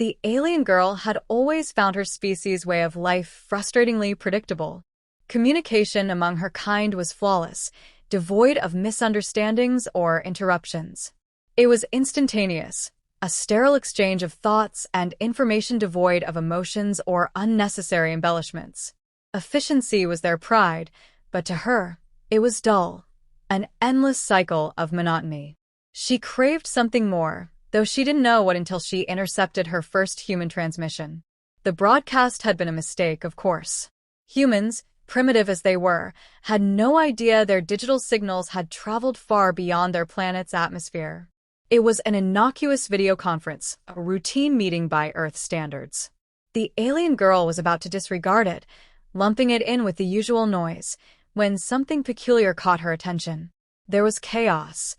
The alien girl had always found her species' way of life frustratingly predictable. Communication among her kind was flawless, devoid of misunderstandings or interruptions. It was instantaneous, a sterile exchange of thoughts and information devoid of emotions or unnecessary embellishments. Efficiency was their pride, but to her, it was dull, an endless cycle of monotony. She craved something more, though she didn't know what until she intercepted her first human transmission. The broadcast had been a mistake, of course. Humans, primitive as they were, had no idea their digital signals had traveled far beyond their planet's atmosphere. It was an innocuous video conference, a routine meeting by Earth standards. The alien girl was about to disregard it, lumping it in with the usual noise, when something peculiar caught her attention. There was chaos.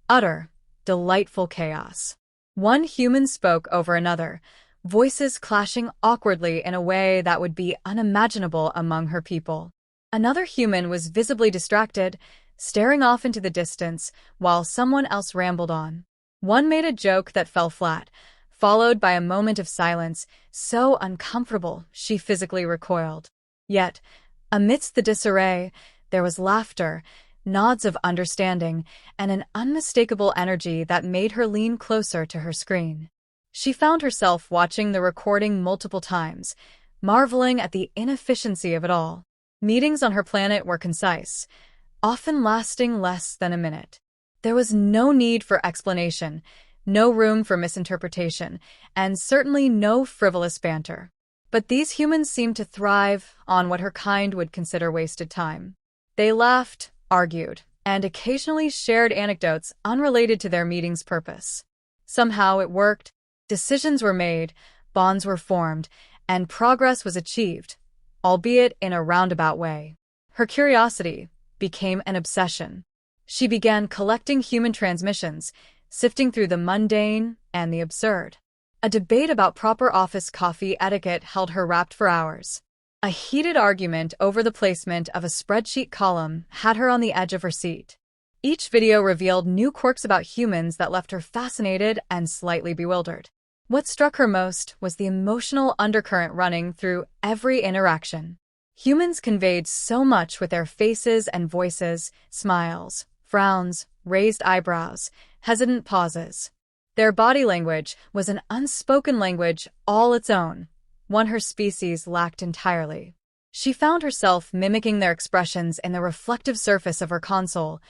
Utter, delightful chaos. One human spoke over another, voices clashing awkwardly in a way that would be unimaginable among her people. Another human was visibly distracted, staring off into the distance, while someone else rambled on. One made a joke that fell flat, followed by a moment of silence, so uncomfortable she physically recoiled. Yet, amidst the disarray, there was laughter, nods of understanding, and an unmistakable energy that made her lean closer to her screen. She found herself watching the recording multiple times, marveling at the inefficiency of it all. Meetings on her planet were concise, often lasting less than a minute. There was no need for explanation, no room for misinterpretation, and certainly no frivolous banter. But these humans seemed to thrive on what her kind would consider wasted time. They laughed, argued, and occasionally shared anecdotes unrelated to their meeting's purpose. Somehow it worked, decisions were made, bonds were formed, and progress was achieved, albeit in a roundabout way. Her curiosity became an obsession. She began collecting human transmissions, sifting through the mundane and the absurd. A debate about proper office coffee etiquette held her rapt for hours. A heated argument over the placement of a spreadsheet column had her on the edge of her seat. Each video revealed new quirks about humans that left her fascinated and slightly bewildered. What struck her most was the emotional undercurrent running through every interaction. Humans conveyed so much with their faces and voices, smiles, frowns, raised eyebrows, hesitant pauses. Their body language was an unspoken language all its own, one her species lacked entirely. She found herself mimicking their expressions in the reflective surface of her console,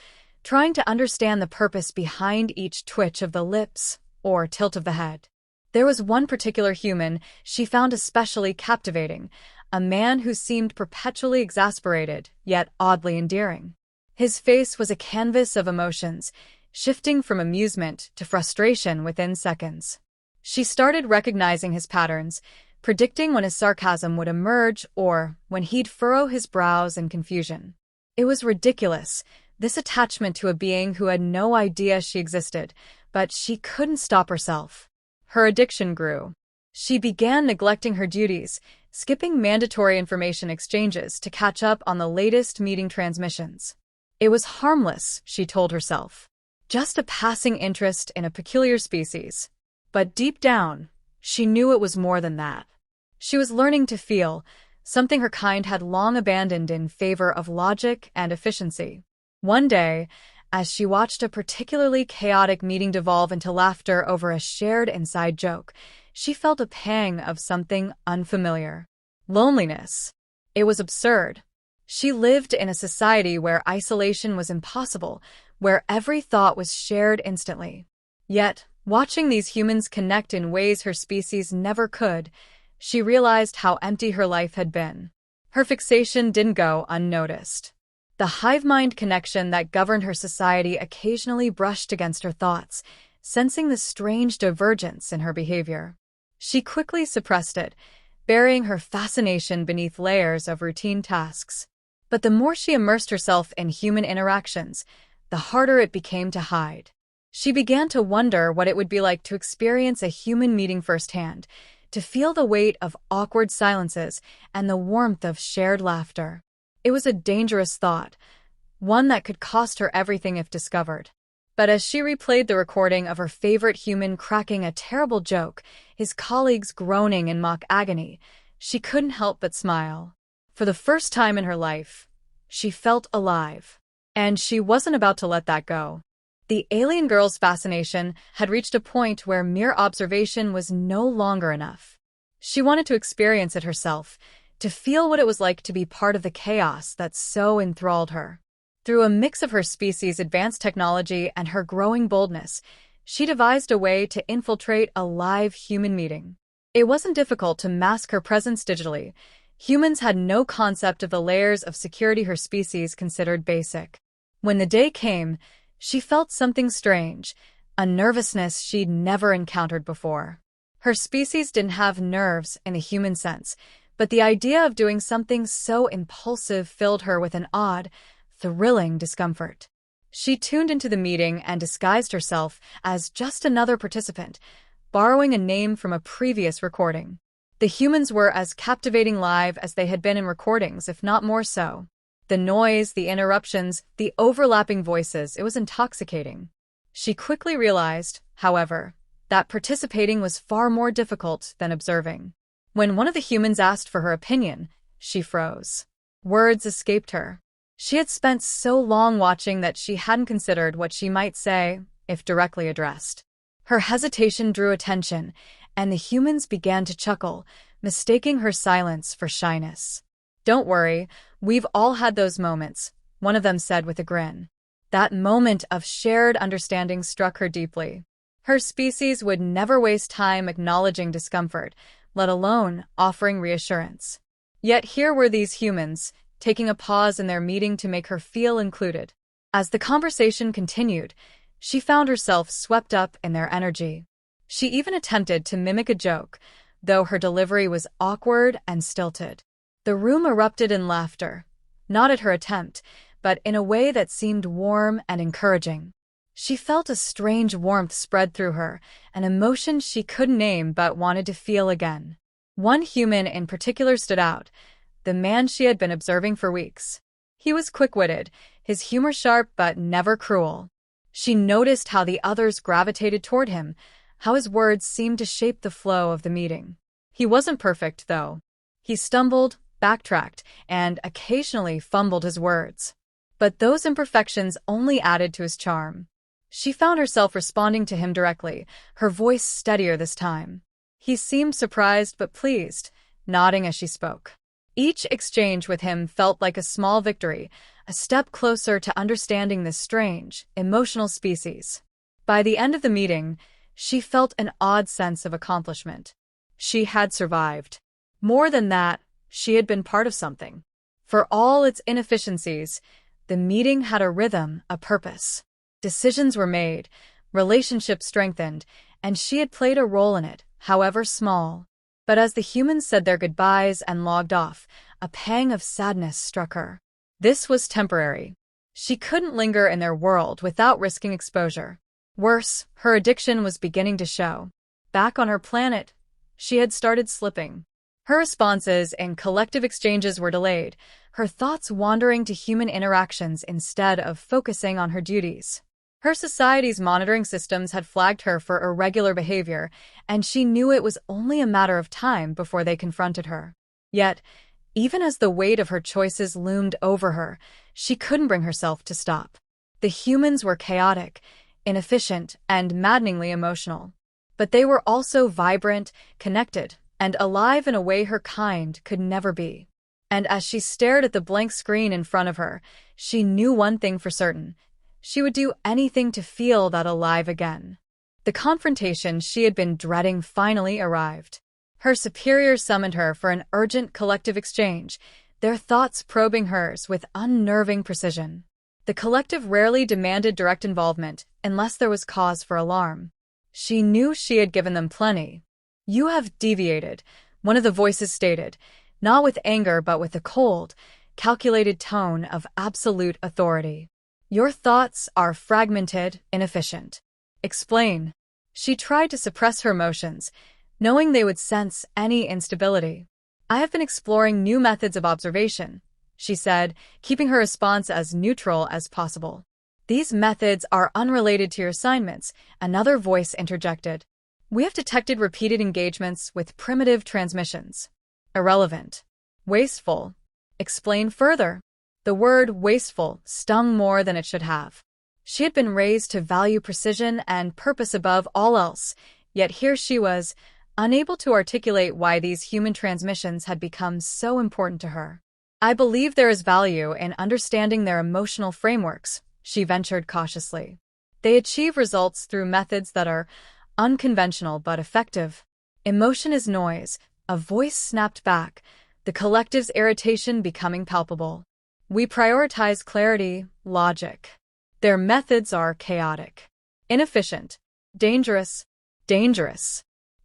trying to understand the purpose behind each twitch of the lips or tilt of the head. There was one particular human she found especially captivating, a man who seemed perpetually exasperated, yet oddly endearing. His face was a canvas of emotions, shifting from amusement to frustration within seconds. She started recognizing his patterns, predicting when his sarcasm would emerge or when he'd furrow his brows in confusion. It was ridiculous, this attachment to a being who had no idea she existed, but she couldn't stop herself. Her addiction grew. She began neglecting her duties, skipping mandatory information exchanges to catch up on the latest meeting transmissions. It was harmless, she told herself. Just a passing interest in a peculiar species. But deep down, she knew it was more than that. She was learning to feel, something her kind had long abandoned in favor of logic and efficiency. One day, as she watched a particularly chaotic meeting devolve into laughter over a shared inside joke, she felt a pang of something unfamiliar. Loneliness. It was absurd. She lived in a society where isolation was impossible, where every thought was shared instantly. Yet, watching these humans connect in ways her species never could, she realized how empty her life had been. Her fixation didn't go unnoticed. The hive-mind connection that governed her society occasionally brushed against her thoughts, sensing the strange divergence in her behavior. She quickly suppressed it, burying her fascination beneath layers of routine tasks. But the more she immersed herself in human interactions, the harder it became to hide. She began to wonder what it would be like to experience a human meeting firsthand, to feel the weight of awkward silences and the warmth of shared laughter. It was a dangerous thought, one that could cost her everything if discovered. But as she replayed the recording of her favorite human cracking a terrible joke, his colleagues groaning in mock agony, she couldn't help but smile. For the first time in her life, she felt alive. And she wasn't about to let that go. The alien girl's fascination had reached a point where mere observation was no longer enough. She wanted to experience it herself, to feel what it was like to be part of the chaos that so enthralled her. Through a mix of her species' advanced technology and her growing boldness, she devised a way to infiltrate a live human meeting. It wasn't difficult to mask her presence digitally. Humans had no concept of the layers of security her species considered basic. When the day came, she felt something strange, a nervousness she'd never encountered before. Her species didn't have nerves in the human sense, but the idea of doing something so impulsive filled her with an odd, thrilling discomfort. She tuned into the meeting and disguised herself as just another participant, borrowing a name from a previous recording. The humans were as captivating live as they had been in recordings, if not more so. The noise, the interruptions, the overlapping voices, it was intoxicating. She quickly realized, however, that participating was far more difficult than observing. When one of the humans asked for her opinion, she froze. Words escaped her. She had spent so long watching that she hadn't considered what she might say, if directly addressed. Her hesitation drew attention, and the humans began to chuckle, mistaking her silence for shyness. "Don't worry, we've all had those moments," one of them said with a grin. That moment of shared understanding struck her deeply. Her species would never waste time acknowledging discomfort, let alone offering reassurance. Yet here were these humans, taking a pause in their meeting to make her feel included. As the conversation continued, she found herself swept up in their energy. She even attempted to mimic a joke, though her delivery was awkward and stilted. The room erupted in laughter, not at her attempt, but in a way that seemed warm and encouraging. She felt a strange warmth spread through her, an emotion she couldn't name but wanted to feel again. One human in particular stood out, the man she had been observing for weeks. He was quick-witted, his humor sharp but never cruel. She noticed how the others gravitated toward him, how his words seemed to shape the flow of the meeting. He wasn't perfect, though. He stumbled, backtracked, and occasionally fumbled his words. But those imperfections only added to his charm. She found herself responding to him directly, her voice steadier this time. He seemed surprised but pleased, nodding as she spoke. Each exchange with him felt like a small victory, a step closer to understanding this strange, emotional species. By the end of the meeting, she felt an odd sense of accomplishment. She had survived. More than that, she had been part of something. For all its inefficiencies, the meeting had a rhythm, a purpose. Decisions were made, relationships strengthened, and she had played a role in it, however small. But as the humans said their goodbyes and logged off, a pang of sadness struck her. This was temporary. She couldn't linger in their world without risking exposure. Worse, her addiction was beginning to show. Back on her planet, she had started slipping. Her responses and collective exchanges were delayed, her thoughts wandering to human interactions instead of focusing on her duties. Her society's monitoring systems had flagged her for irregular behavior, and she knew it was only a matter of time before they confronted her. Yet, even as the weight of her choices loomed over her, she couldn't bring herself to stop. The humans were chaotic, inefficient, and maddeningly emotional. But they were also vibrant, connected, and alive in a way her kind could never be. And as she stared at the blank screen in front of her, she knew one thing for certain. She would do anything to feel that alive again. The confrontation she had been dreading finally arrived. Her superiors summoned her for an urgent collective exchange, their thoughts probing hers with unnerving precision. The collective rarely demanded direct involvement unless there was cause for alarm. She knew she had given them plenty. "You have deviated," one of the voices stated, not with anger but with a cold, calculated tone of absolute authority. "Your thoughts are fragmented, inefficient. Explain." She tried to suppress her emotions, knowing they would sense any instability. "I have been exploring new methods of observation," she said, keeping her response as neutral as possible. These methods are unrelated to your assignments, another voice interjected. We have detected repeated engagements with primitive transmissions. Irrelevant. Wasteful. Explain further. The word wasteful stung more than it should have. She had been raised to value precision and purpose above all else, yet here she was, unable to articulate why these human transmissions had become so important to her. I believe there is value in understanding their emotional frameworks, she ventured cautiously. They achieve results through methods that are unconventional but effective. Emotion is noise, a voice snapped back, the collective's irritation becoming palpable. We prioritize clarity, logic. Their methods are chaotic, inefficient, dangerous.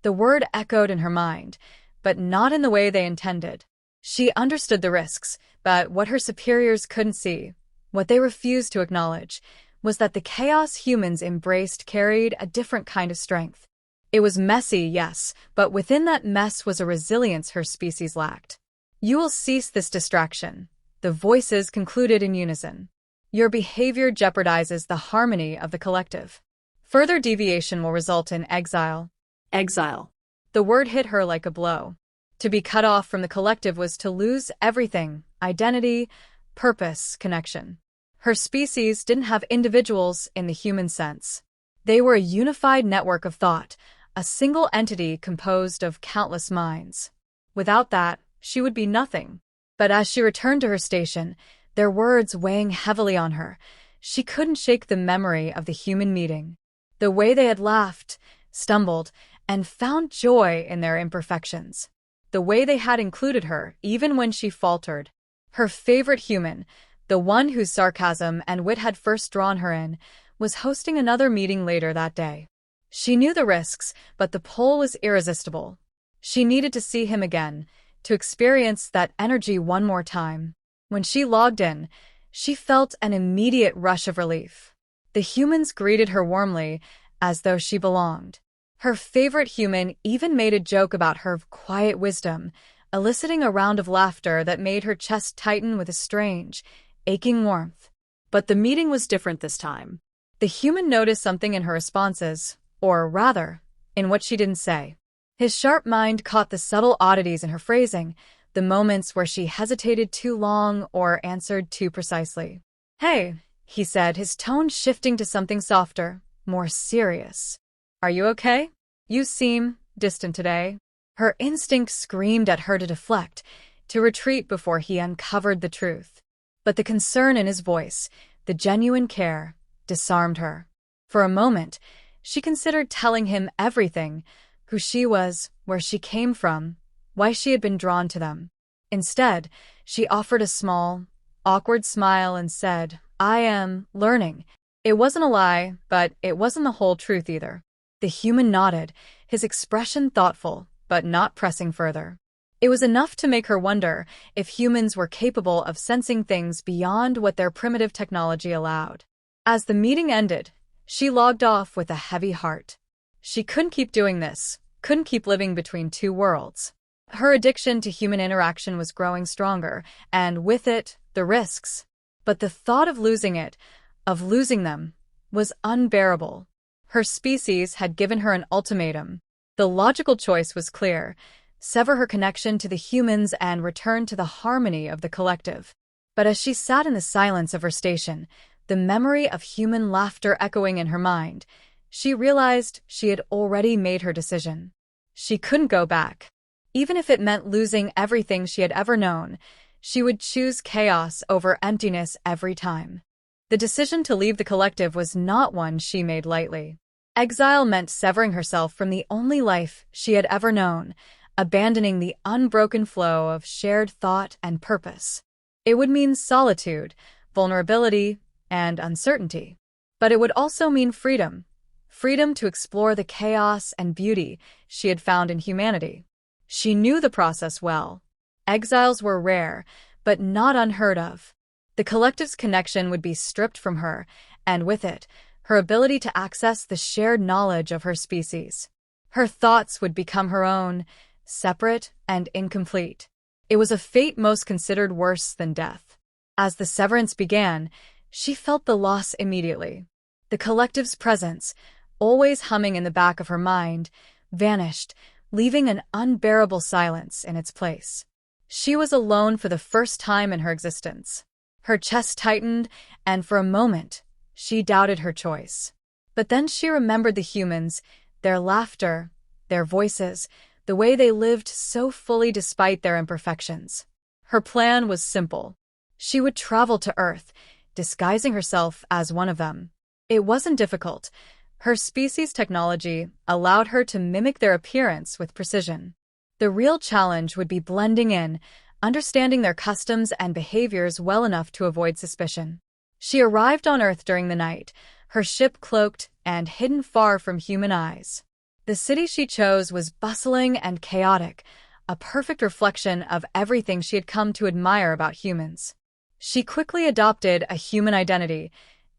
The word echoed in her mind, but not in the way they intended. She understood the risks, but what her superiors couldn't see, what they refused to acknowledge, was that the chaos humans embraced carried a different kind of strength. It was messy, yes, but within that mess was a resilience her species lacked. You will cease this distraction, the voices concluded in unison. Your behavior jeopardizes the harmony of the collective. Further deviation will result in exile. Exile. The word hit her like a blow. To be cut off from the collective was to lose everything: identity, purpose, connection. Her species didn't have individuals in the human sense. They were a unified network of thought, a single entity composed of countless minds. Without that, she would be nothing. But as she returned to her station, their words weighing heavily on her, she couldn't shake the memory of the human meeting. The way they had laughed, stumbled, and found joy in their imperfections. The way they had included her, even when she faltered. Her favorite human, the one whose sarcasm and wit had first drawn her in, was hosting another meeting later that day. She knew the risks, but the pull was irresistible. She needed to see him again, to experience that energy one more time. When she logged in, she felt an immediate rush of relief. The humans greeted her warmly, as though she belonged. Her favorite human even made a joke about her quiet wisdom, eliciting a round of laughter that made her chest tighten with a strange, aching warmth. But the meeting was different this time. The human noticed something in her responses, or rather, in what she didn't say. His sharp mind caught the subtle oddities in her phrasing, the moments where she hesitated too long or answered too precisely. "Hey," he said, his tone shifting to something softer, more serious. "Are you okay? You seem distant today." Her instinct screamed at her to deflect, to retreat before he uncovered the truth. But the concern in his voice, the genuine care, disarmed her. For a moment, she considered telling him everything, who she was, where she came from, why she had been drawn to them. Instead, she offered a small, awkward smile and said, "I am learning." It wasn't a lie, but it wasn't the whole truth either. The human nodded, his expression thoughtful, but not pressing further. It was enough to make her wonder if humans were capable of sensing things beyond what their primitive technology allowed. As the meeting ended, she logged off with a heavy heart. She couldn't keep doing this, couldn't keep living between two worlds. Her addiction to human interaction was growing stronger, and with it, the risks. But the thought of losing it, of losing them, was unbearable. Her species had given her an ultimatum. The logical choice was clear: sever her connection to the humans and return to the harmony of the collective. But as she sat in the silence of her station, the memory of human laughter echoing in her mind, she realized she had already made her decision. She couldn't go back. Even if it meant losing everything she had ever known, she would choose chaos over emptiness every time. The decision to leave the collective was not one she made lightly. Exile meant severing herself from the only life she had ever known, abandoning the unbroken flow of shared thought and purpose. It would mean solitude, vulnerability, and uncertainty. But it would also mean freedom. Freedom to explore the chaos and beauty she had found in humanity. She knew the process well. Exiles were rare, but not unheard of. The collective's connection would be stripped from her, and with it, her ability to access the shared knowledge of her species. Her thoughts would become her own, separate and incomplete. It was a fate most considered worse than death. As the severance began, She felt the loss immediately. The collective's presence, always humming in the back of her mind, vanished, leaving an unbearable silence in its place. She was alone for the first time in her existence. Her chest tightened, and for a moment, she doubted her choice. But then she remembered the humans, their laughter, their voices, the way they lived so fully despite their imperfections. Her plan was simple. She would travel to Earth, disguising herself as one of them. It wasn't difficult. Her species' technology allowed her to mimic their appearance with precision. The real challenge would be blending in, understanding their customs and behaviors well enough to avoid suspicion. She arrived on Earth during the night, her ship cloaked and hidden far from human eyes. The city she chose was bustling and chaotic, a perfect reflection of everything she had come to admire about humans. She quickly adopted a human identity,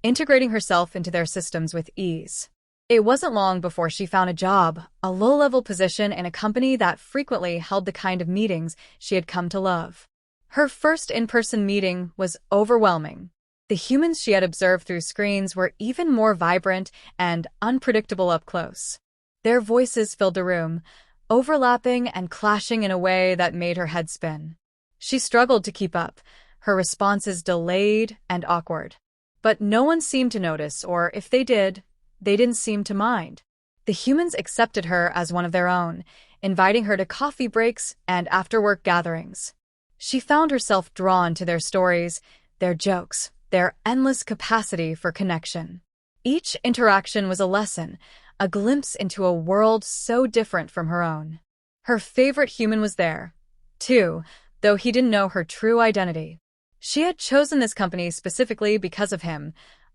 integrating herself into their systems with ease. It wasn't long before she found a job, a low-level position in a company that frequently held the kind of meetings she had come to love. Her first in-person meeting was overwhelming. The humans she had observed through screens were even more vibrant and unpredictable up close. Their voices filled the room, overlapping and clashing in a way that made her head spin. She struggled to keep up, her responses delayed and awkward. But no one seemed to notice, or if they did, they didn't seem to mind. The humans accepted her as one of their own, inviting her to coffee breaks and after-work gatherings. She found herself drawn to their stories, their jokes, their endless capacity for connection. Each interaction was a lesson, a glimpse into a world so different from her own. Her favorite human was there, too, though he didn't know her true identity. She had chosen this company specifically because of him,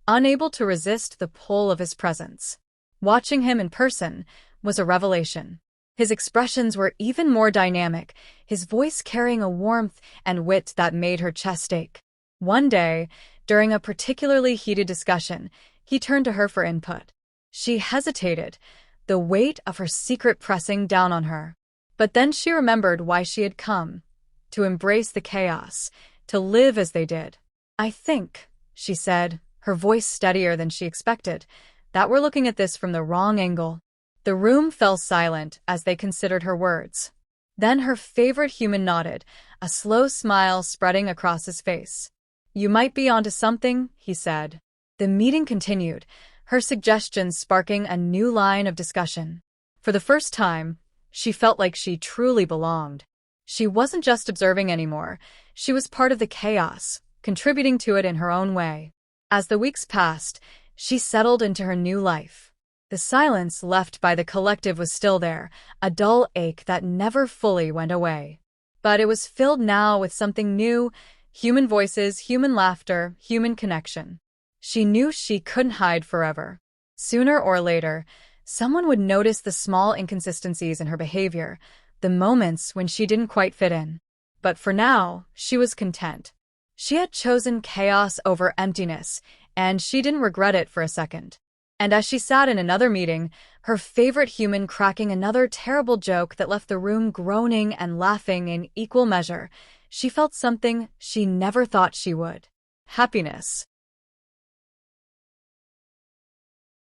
unable to resist the pull of his presence. Watching him in person was a revelation. His expressions were even more dynamic, his voice carrying a warmth and wit that made her chest ache. One day, during a particularly heated discussion, he turned to her for input. She hesitated, the weight of her secret pressing down on her. But then she remembered why she had come, to embrace the chaos, to live as they did. "I think," she said, her voice steadier than she expected, "that we're looking at this from the wrong angle." The room fell silent as they considered her words. Then her favorite human nodded, a slow smile spreading across his face. "You might be onto something," he said. The meeting continued, her suggestions sparking a new line of discussion. For the first time, she felt like she truly belonged. She wasn't just observing anymore, she was part of the chaos, contributing to it in her own way. As the weeks passed, she settled into her new life. The silence left by the collective was still there, a dull ache that never fully went away. But it was filled now with something new, human voices, human laughter, human connection. She knew she couldn't hide forever. Sooner or later, someone would notice the small inconsistencies in her behavior, the moments when she didn't quite fit in. But for now, she was content. She had chosen chaos over emptiness, and she didn't regret it for a second. And as she sat in another meeting, her favorite human cracking another terrible joke that left the room groaning and laughing in equal measure, she felt something she never thought she would. Happiness.